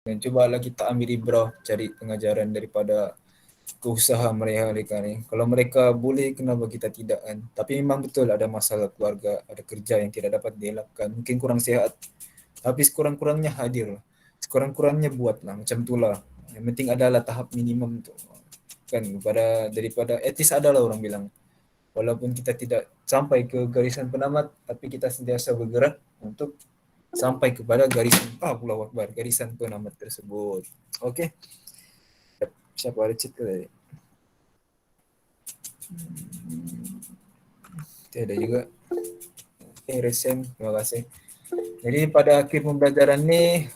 Dan cubalah kita ambil ibrah, cari pengajaran daripada keusahaan mereka ni. Kalau mereka boleh, kenapa kita tidak kan? Tapi memang betul ada masalah keluarga, ada kerja yang tidak dapat dielakkan, mungkin kurang sihat. Tapi sekurang-kurangnya hadir lah. Sekurang-kurangnya buatlah, macam itulah. Yang penting adalah tahap minimum tu. Kan daripada etis adalah orang bilang. Walaupun kita tidak sampai ke garisan penamat, tapi kita sentiasa bergerak untuk sampai kepada garisan Allahu Akbar, garisan penamat tersebut. Okey. Siapa ada cerita tadi? Tiada juga. Okay, Resen, terima kasih. Jadi pada akhir pembelajaran ni,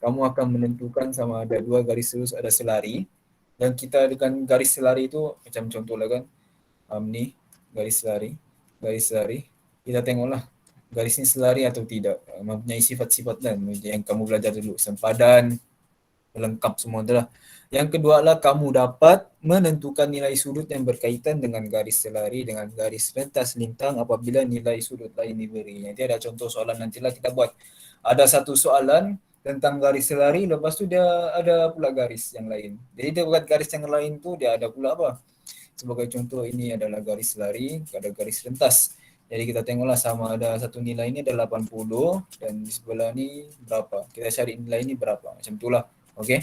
kamu akan menentukan sama ada dua garis lurus, ada selari. Dan kita dengan garis selari itu, macam contohlah kan, ni garis selari, garis selari. Kita tengoklah garis ni selari atau tidak, mempunyai sifat-sifat dan yang kamu belajar dulu, sempadan, lengkap semua itulah. Yang kedua adalah kamu dapat menentukan nilai sudut yang berkaitan dengan garis selari dengan garis rentas lintang apabila nilai sudut lain diberi. Nanti ada contoh soalan nantilah kita buat. Ada satu soalan tentang garis selari, lepas tu dia ada pula garis yang lain. Jadi dia buat garis yang lain tu dia ada pula apa? Sebagai contoh, ini adalah garis selari, ada garis rentas. Jadi kita tengoklah sama ada satu nilai ini ada 80 dan di sebelah ni berapa. Kita cari nilai ini berapa. Macam itulah. Okey.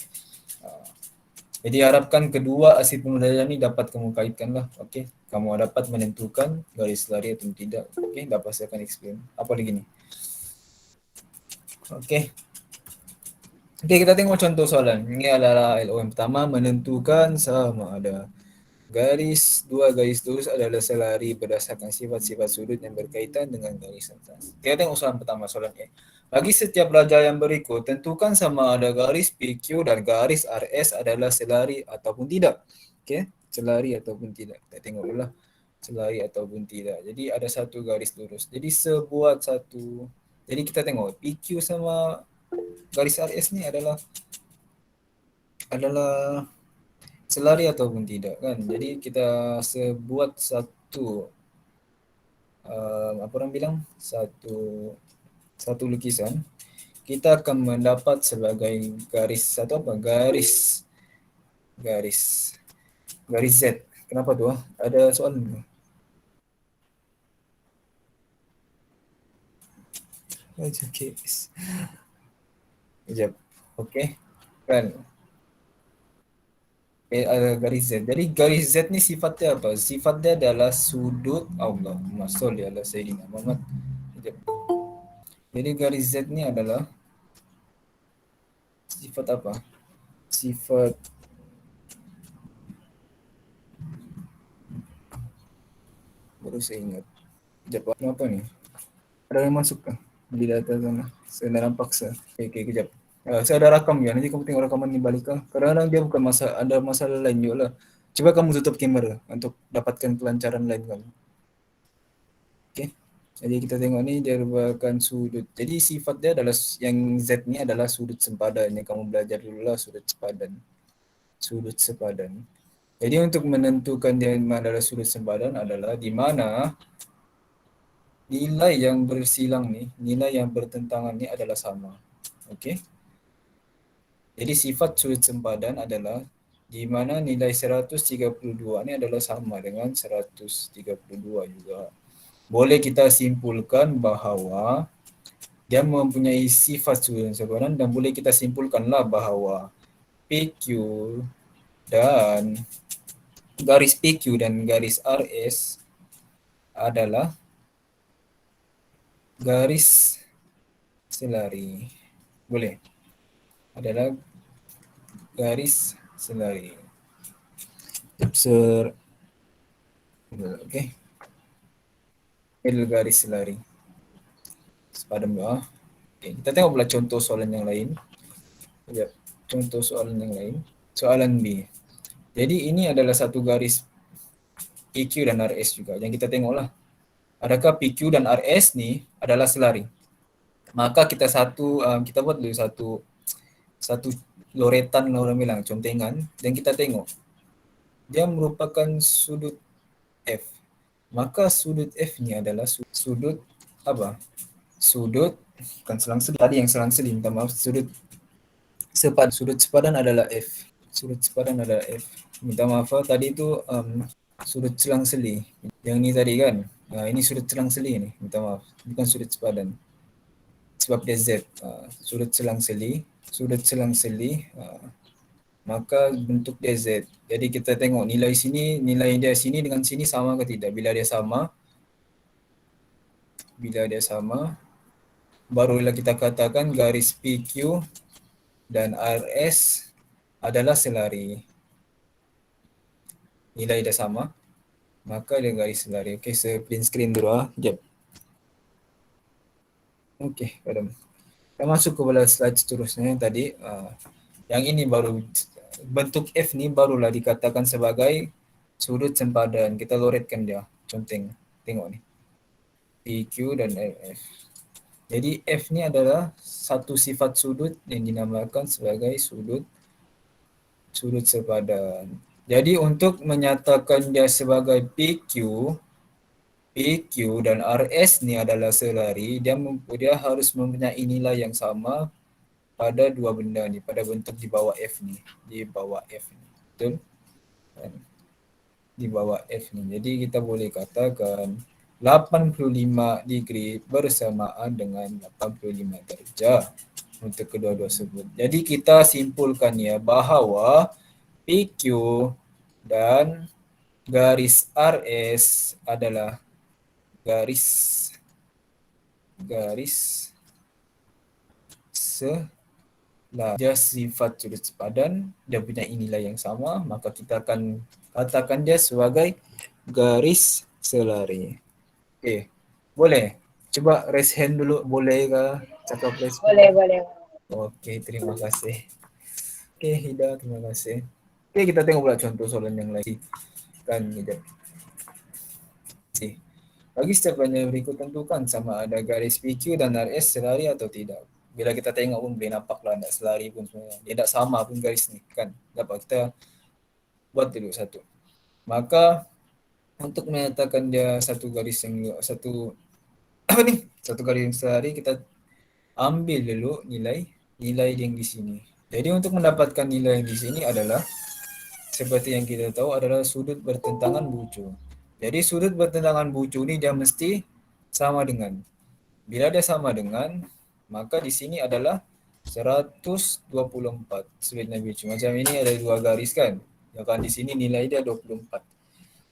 Jadi harapkan kedua hasil pembelajaran ini dapat kamu kaitkanlah. Okey. Kamu dapat menentukan garis lari atau tidak. Okey, dapat saya akan explain. Apa lagi ni? Okey. Okey, kita tengok contoh soalan. Ini adalah LOM pertama, menentukan sama ada dua garis lurus adalah selari berdasarkan sifat-sifat sudut yang berkaitan dengan garis atas. Kita tengok soalan pertama, soalan A. Bagi setiap pelajar yang berikut, tentukan sama ada garis PQ dan garis RS adalah selari ataupun tidak. Okey, selari ataupun tidak. Kita tengok dulu lah. Selari ataupun tidak. Jadi ada satu garis lurus. Jadi sebuat satu. Jadi kita tengok PQ sama garis RS ni adalah selari ataupun tidak kan. Jadi kita sebuat satu apa orang bilang, satu lukisan, kita akan mendapat sebagai garis satu apa, garis Z. Kenapa tu? Ada soalan? Okay. Sekejap. Okey. Kan. Ada garis Z. Jadi garis Z ni sifatnya apa? Sifat dia adalah sudut Allahumma sholli ala sayyidina Muhammad. Jadi garis Z ni adalah sifat apa? Sifat baru saya ingat. Sekejap, apa ni? Ada yang masuk ke di data sana? Saya dah nampak saya. Okey, kejap. Saya ada rakam ya. Nanti kamu tengok rakaman ni balik lah. Kadang-kadang dia bukan ada masalah lain juga lah. Cuba kamu tutup kamera untuk dapatkan kelancaran lain kamu. Okey. Jadi kita tengok ni dia merupakan sudut. Jadi sifat dia adalah yang Z ni adalah sudut sempadan. Yang kamu belajar dulu lah, sudut sepadan. Sudut sepadan. Jadi untuk menentukan dia mana adalah sudut sempadan adalah di mana nilai yang bersilang ni, nilai yang bertentangan ni adalah sama. Okey. Jadi sifat sudut sempadan adalah di mana nilai 132 ni adalah sama dengan 132 juga. Boleh kita simpulkan bahawa dia mempunyai sifat sudut sempadan dan boleh kita simpulkanlah bahawa PQ dan garis PQ dan garis RS adalah garis selari. Boleh. Adalah garis selari. Okey. Garis selari. Sepadan bawah. Okay. Kita tengok pula contoh soalan yang lain. Sekejap. Contoh soalan yang lain. Soalan B. Jadi ini adalah satu garis PQ dan RS juga. Yang kita tengoklah. Adakah PQ dan RS ni adalah selari? Maka kita kita buat dulu satu loretan orang bilang, contengan, dan kita tengok dia merupakan sudut F. Maka sudut F ni adalah sudut apa? Sudut bukan selang seling, tadi yang selang seling, minta maaf, sudut Sudut sepadan adalah F. Sudut sepadan adalah F. Minta maaf tadi itu sudut selang-seli. Yang ini tadi kan. Ini sudut selang-seli nih. Minta maaf. Bukan sudut sepadan. Sebab dia Z. Sudut selang-seli. Sudut selang-seli. Maka bentuk dia Z. Jadi kita tengok nilai sini, nilai dia sini dengan sini sama ke tidak. Bila dia sama, barulah kita katakan garis PQ dan RS adalah selari. Nilai dia sama, maka dia garis selari. Okey, saya print screen dulu Sekejap. Okey, padam. Kita masuk kepada slide seterusnya yang tadi. Yang ini baru bentuk F ni barulah dikatakan sebagai sudut sempadan. Kita loretkan dia. Conteng. Tengok ni. PQ dan RF. Jadi F ni adalah satu sifat sudut yang dinamakan sebagai sudut sepadan. Jadi untuk menyatakan dia sebagai PQ dan RS ni adalah selari, dia harus mempunyai nilai yang sama pada dua benda ni, pada bentuk di bawah F ni. Di bawah F ni. Betul? Di bawah F ni. Jadi kita boleh katakan 85 degree bersamaan dengan 85 darjah untuk kedua-dua sebut. Jadi kita simpulkan ya bahawa PQ dan garis RS adalah garis dia sifat sudut sepadan, dia punya nilai yang sama, maka kita akan katakan dia sebagai garis selari. Okey, boleh? Cuba raise hand dulu, boleh ke? Cakap raise hand. Boleh. Okey, terima kasih. Okey, Hida, terima kasih. Okey, kita tengok pula contoh soalan yang lain. Kan, sekejap. Bagi setiap yang berikut tentukan sama ada garis PQ dan RS selari atau tidak. Bila kita tengok pun boleh nampak lah tak selari pun sebenarnya. Dia tak sama pun garis ni kan. Dapat kita buat dulu satu. Maka untuk menyatakan dia satu garis yang satu garis yang selari, kita ambil dulu nilai yang di sini. Jadi untuk mendapatkan nilai yang di sini adalah seperti yang kita tahu adalah sudut bertentangan bucu. Jadi sudut bertentangan bucu ni dia mesti sama dengan. Bila dia sama dengan, maka di sini adalah 124 sudutnya bucu. Macam ini ada dua garis kan. Yang di sini nilai dia 24.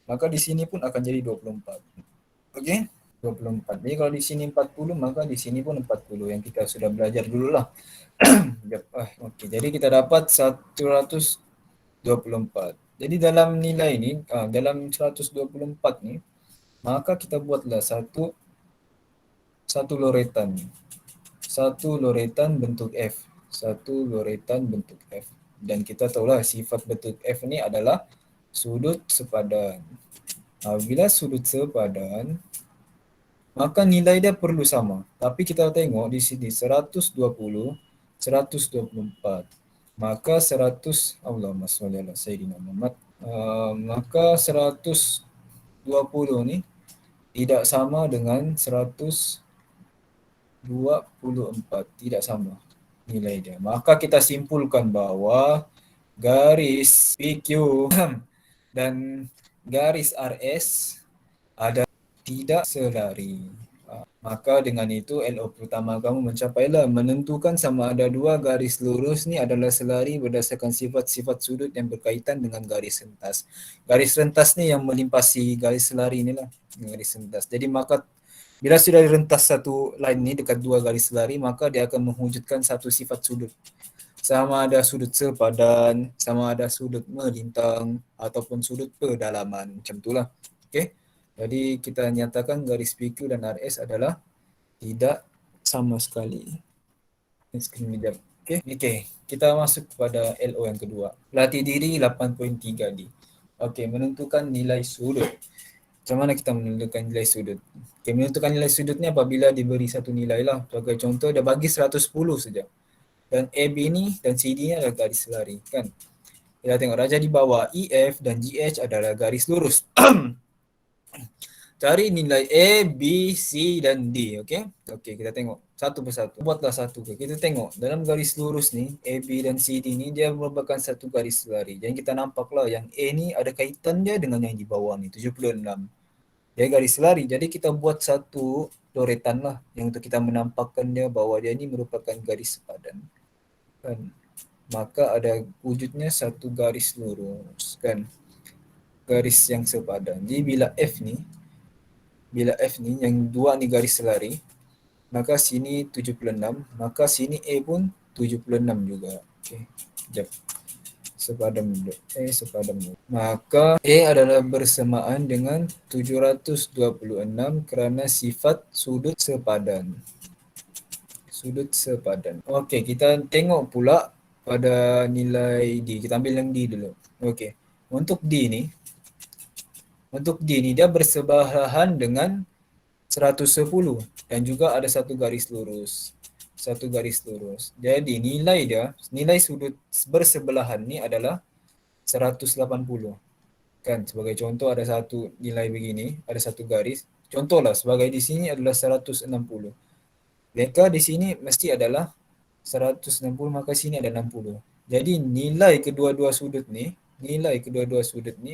Maka di sini pun akan jadi 24. Okey? 24. Jadi kalau di sini 40, maka di sini pun 40 yang kita sudah belajar dululah. Okey, jadi kita dapat 124. Jadi dalam nilai ni, dalam 124 ni, maka kita buatlah satu loretan. Satu loretan bentuk F. Satu loretan bentuk F. Dan kita tahulah sifat bentuk F ni adalah sudut sepadan. Bila sudut sepadan, maka nilai dia perlu sama. Tapi kita tengok di sini 120, 124. Maka 100, Allahumma sholli ala sayyidina Muhammad. Maka 120 ni tidak sama dengan 124. Tidak sama nilai dia. Maka kita simpulkan bahawa garis PQ dan garis RS ada tidak selari. Maka dengan itu LO pertama kamu mencapailah menentukan sama ada dua garis lurus ni adalah selari berdasarkan sifat-sifat sudut yang berkaitan dengan garis rentas. Garis rentas ni yang melimpasi garis selari ni lah. Garis rentas. Jadi maka bila sudah direntas satu line ni dekat dua garis selari, maka dia akan mewujudkan satu sifat sudut. Sama ada sudut sepadan, sama ada sudut melintang ataupun sudut pedalaman. Macam itulah. Okey. Jadi kita nyatakan garis PQ dan RS adalah tidak sama sekali. Screen sekejap. Okey, kita masuk kepada LO yang kedua. Latih diri 8.3D. Okey, menentukan nilai sudut. Macam mana kita menentukan nilai sudut? Okey, menentukan nilai sudut ni apabila diberi satu nilai lah. Sebagai contoh, dia bagi 110 saja. Dan AB ni dan CD ni adalah garis selari kan. Kita tengok raja di bawah EF dan GH adalah garis lurus. Cari nilai A, B, C dan D, okey? Okey, kita tengok. satu persatu. Buatlah satu. Kita tengok dalam garis lurus ni, AB dan CD ni dia merupakan satu garis selari. Jadi kita nampaklah yang A ni ada kaitan dia dengan yang di bawah ni, 76. Dia garis selari. Jadi kita buat satu loretan lah yang untuk kita menampakkan dia bahawa dia ni merupakan garis sepadan. Kan? Maka ada wujudnya satu garis lurus. Kan? Garis yang sepadan. Jadi bila F ni yang dua ni garis selari, maka sini 76, maka sini A pun 76 juga. Okey. Sekejap. Sepadan dulu. Sepadan dulu. Maka A adalah bersamaan dengan 726 kerana sifat sudut sepadan. Sudut sepadan. Okey, kita tengok pula pada nilai D. Kita ambil yang D dulu. Okey. Untuk D ni dia bersebelahan dengan 110 dan juga ada satu garis lurus. Satu garis lurus. Jadi nilai sudut bersebelahan ni adalah 180. Kan sebagai contoh ada satu nilai begini, ada satu garis. Contohlah sebagai di sini adalah 160. Maka di sini mesti adalah 160, maka sini ada 60. Jadi nilai kedua-dua sudut ni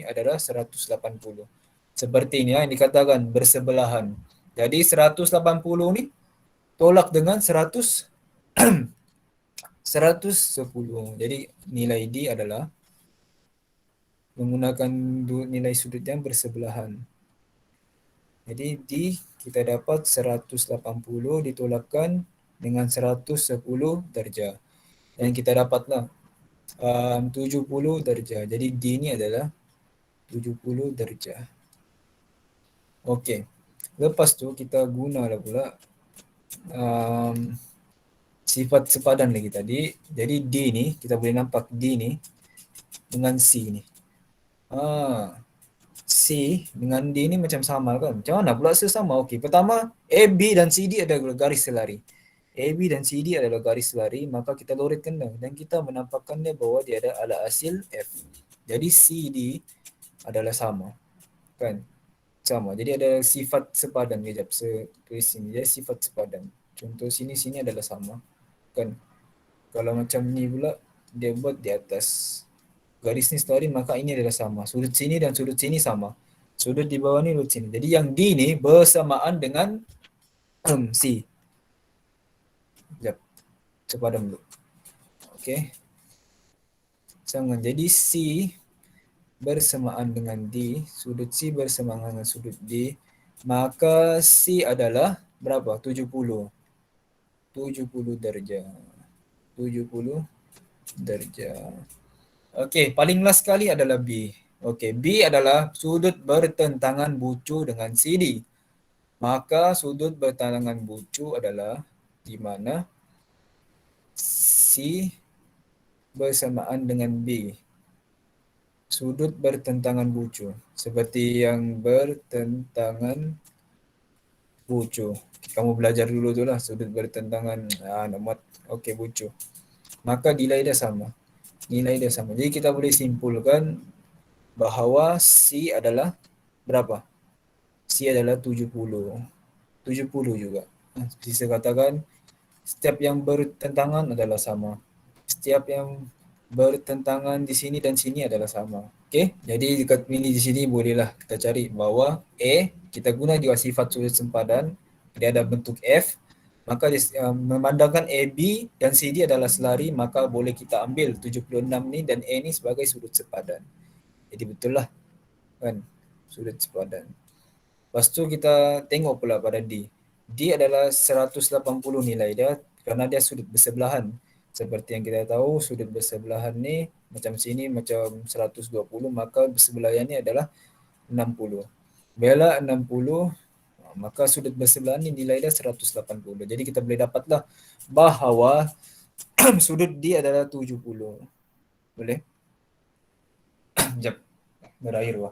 adalah 180. Seperti ini yang dikatakan bersebelahan. Jadi 180 ni tolak dengan 110. Jadi nilai D adalah menggunakan nilai sudut yang bersebelahan. Jadi D kita dapat 180 ditolakkan dengan 110 darjah. Dan kita dapatlah 70 darjah. Jadi D ni adalah 70 darjah. Okey. Lepas tu kita gunalah pula sifat sepadan lagi tadi. Jadi D ni, kita boleh nampak D ni dengan C ni. C dengan D ni macam sama kan? Macam mana pula sesama? Okey, pertama AB dan CD adalah garis selari. AB dan CD adalah garis selari, maka kita loretkan dah dan kita menampakkan dia bahawa dia ada ala hasil F. Jadi CD adalah sama. Kan? Sama. Jadi ada sifat sepadan. Kejap saya tulis sini. Dia sifat sepadan. Contoh sini adalah sama. Kan? Kalau macam ni pula dia buat di atas garis ni selari, maka ini adalah sama. Sudut sini dan sudut sini sama. Sudut di bawah ni, sudut sini. Jadi yang D ni bersamaan dengan C. Sekejap. Sepadan dulu. Okey. Jangan. Jadi C bersamaan dengan D. Sudut C bersamaan dengan sudut D. Maka C adalah berapa? 70. 70 darjah. 70 darjah. Okey, paling last sekali adalah B. Okey, B adalah sudut bertentangan bucu dengan CD. Maka sudut bertentangan bucu adalah di mana C bersamaan dengan B. Sudut bertentangan bucu. Seperti yang bertentangan bucu. Kamu belajar dulu tu lah, sudut bertentangan nomor. Okey, bucu. Maka nilai dia sama. Jadi kita boleh simpulkan bahawa C adalah berapa? C adalah 70. 70 juga. Seperti saya katakan, setiap yang bertentangan adalah sama. Setiap yang bertentangan di sini dan sini adalah sama. Okey, jadi dekat ini di sini bolehlah kita cari bahawa A, kita guna juga sifat sudut sempadan, dia ada bentuk F, maka memandangkan AB dan CD adalah selari, maka boleh kita ambil 76 ni dan A ni sebagai sudut sepadan. Jadi betul lah kan, sudut sepadan. Lepas tu kita tengok pula pada D. D adalah 180 nilai dia kerana dia sudut bersebelahan. Seperti yang kita tahu, sudut bersebelahan ni macam sini macam 120, maka bersebelahan ni adalah 60. Bila 60, maka sudut bersebelahan ni nilai dia 180. Jadi kita boleh dapatlah bahawa sudut D adalah 70. Boleh? Sekejap. Berakhir wah.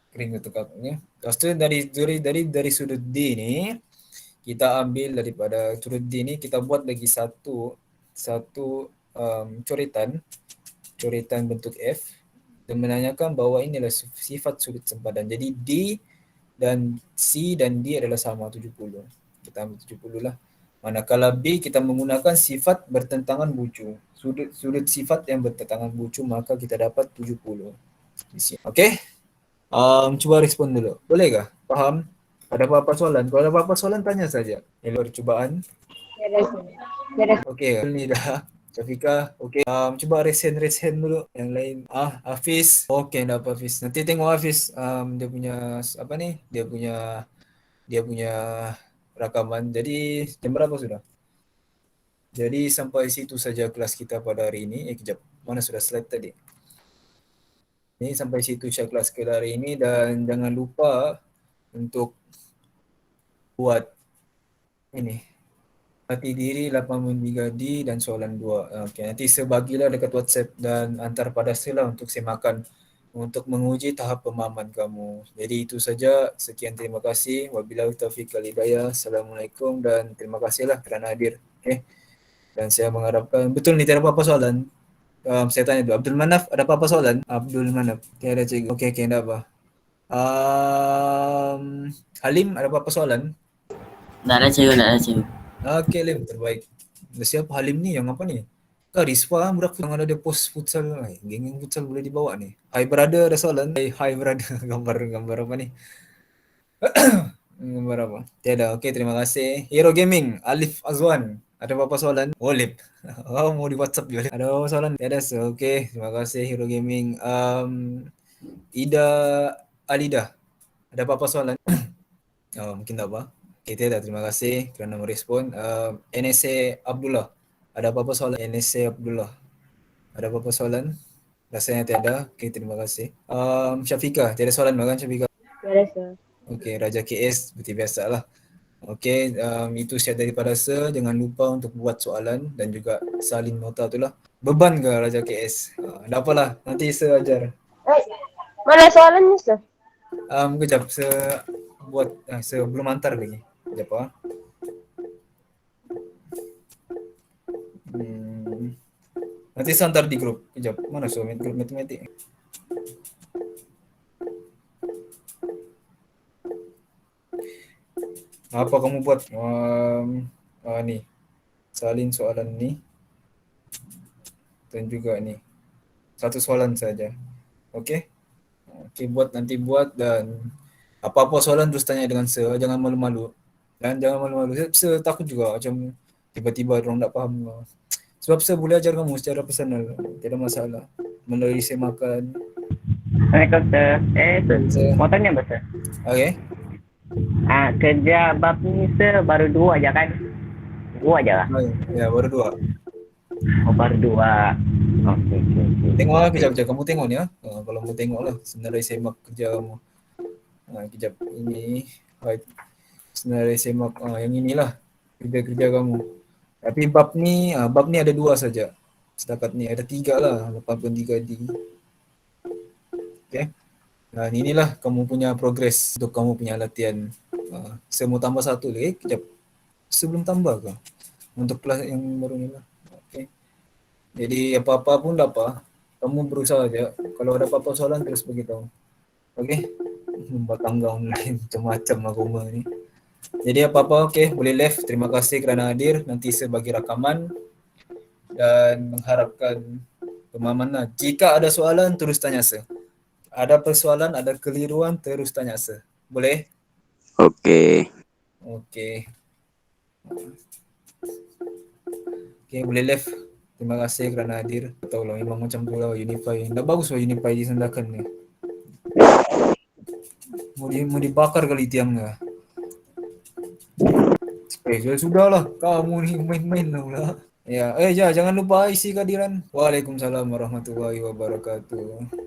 Kering tu kakaknya. Lepas tu dari sudut D ni, kita ambil daripada sudut D ni, kita buat lagi satu coretan bentuk F dan menanyakan bahawa ini adalah sifat sudut sempadan. Jadi D dan C dan D adalah sama 70. Kita ambil 70 lah. Manakala B kita menggunakan sifat bertentangan bucu. Sudut sifat yang bertentangan bucu maka kita dapat 70 di sini. Okey? Cuba respon dulu. Boleh kah? Faham? Ada apa-apa soalan? Kalau ada apa-apa soalan tanya saja. Ini percubaan. Beres. Beres. Okey, ini dah. Syafika, okey. Cuba raise hand dulu yang lain. Hafiz. Okey, dah apa Hafiz. Nanti tengok Hafiz dia punya apa ni? Dia punya rakaman. Jadi jam berapa sudah? Jadi sampai situ saja kelas kita pada hari ini. Kejap. Mana sudah slide tadi? Ini sampai situ saja kelas kita hari ini dan jangan lupa untuk buat ini. Hati diri 83D dan soalan 2. Okey, nanti saya bagilah dekat WhatsApp dan antar pada saya untuk semakan untuk menguji tahap pemahaman kamu. Jadi itu saja. Sekian, terima kasih. Wabillahi taufiq wal hidayah. Assalamualaikum dan terima kasihlah kerana hadir. Okey. Dan saya mengharapkan betul ni tiada apa-apa soalan. Saya tanya dulu. Abdul Manaf, ada apa-apa soalan? Abdul Manaf. Tiada cikgu. Okey, tak apa. Halim, ada apa-apa soalan? Tak ada cikgu. Okey, Lim, terbaik. Siapa Halim ni? Yang apa ni? Kak Rispa, budak yang ada dia post futsal. Geng futsal boleh dibawa ni. Hi brother, ada soalan? Hi brother. Gambar apa ni? Gambar apa? Tiada. Okey, terima kasih. Hero Gaming, Alif Azwan. Ada apa-apa soalan? Olip. Mau di WhatsApp juga. Ada apa-apa soalan? Tiada. Okey, terima kasih Hero Gaming. Ida Alida. Ada apa-apa soalan? Mungkin tak apa. Okay, tiada. Terima kasih kerana merespon. NSA Abdullah. Ada apa-apa soalan? NSA Abdullah. Ada apa-apa soalan? Rasanya tiada. Okay, terima kasih. Syafika, tiada soalan kan Syafika? Beres. Okay, Raja KS seperti biasalah. Okay, itu siap daripada saya. Jangan lupa untuk buat soalan dan juga salin nota tu lah. Beban ke Raja KS? Tak apalah, nanti saya ajar. Mana soalannya, Sir? Kejap, saya buat, saya belum hantar lagi. Kejap ah. Nanti saya hantar di grup. Kejap, mana soal grup matematik? Apa kamu buat? Ni. Salin soalan ni. Dan juga ni. Satu soalan saja. Okey? Okey, nanti buat dan apa-apa soalan terus tanya dengan saya. Jangan malu-malu. Dan jangan malu-malu. Saya takut juga macam tiba-tiba orang tak faham. Sebab saya boleh ajar kamu secara personal. Tidak masalah. Melalui semakan. Assalamualaikum, Sir. Mau tanya apa, Sir? Okey. Kerja bab ni, Sir, baru 2 aja kan? 2 aja lah? Ya, baru 2. Baru 2. Okey. Tengoklah kejap. Kamu tengok ni ya. Kalau mau tengoklah senarai semak kerja kamu. Kejap. Ini. Senarai semak. Yang inilah. Kerja-kerja kamu. Tapi bab ni ada 2 saja. Setakat ni ada 3 lah. 83D. Okay. Dan inilah kamu punya progres untuk kamu punya latihan. Saya mau tambah 1 lagi. Kejap. Sebelum tambah ke? Untuk kelas yang baru ni lah. Okay. Jadi apa-apa pun tak apa. Kamu berusaha aja. Kalau ada apa-apa soalan terus beritahu. Okay. Membuat tangga online macam-macam aku ni. Jadi apa-apa boleh left. Terima kasih kerana hadir. Nanti saya bagi rakaman dan mengharapkan pemahaman lah. Jika ada soalan terus tanya saya. Ada persoalan, ada keliruan terus tanya saya. Boleh? Okey. Okey, boleh left. Terima kasih kerana hadir. Tahu lah memang macam tu lah Unify. Dah bagus lah Unify disandarkan ni. Mau dibakar kali tiangnya. Sudahlah. Kamu ni main-main lah pula. Ya, jangan lupa isi kehadiran. Waalaikumsalam warahmatullahi wabarakatuh.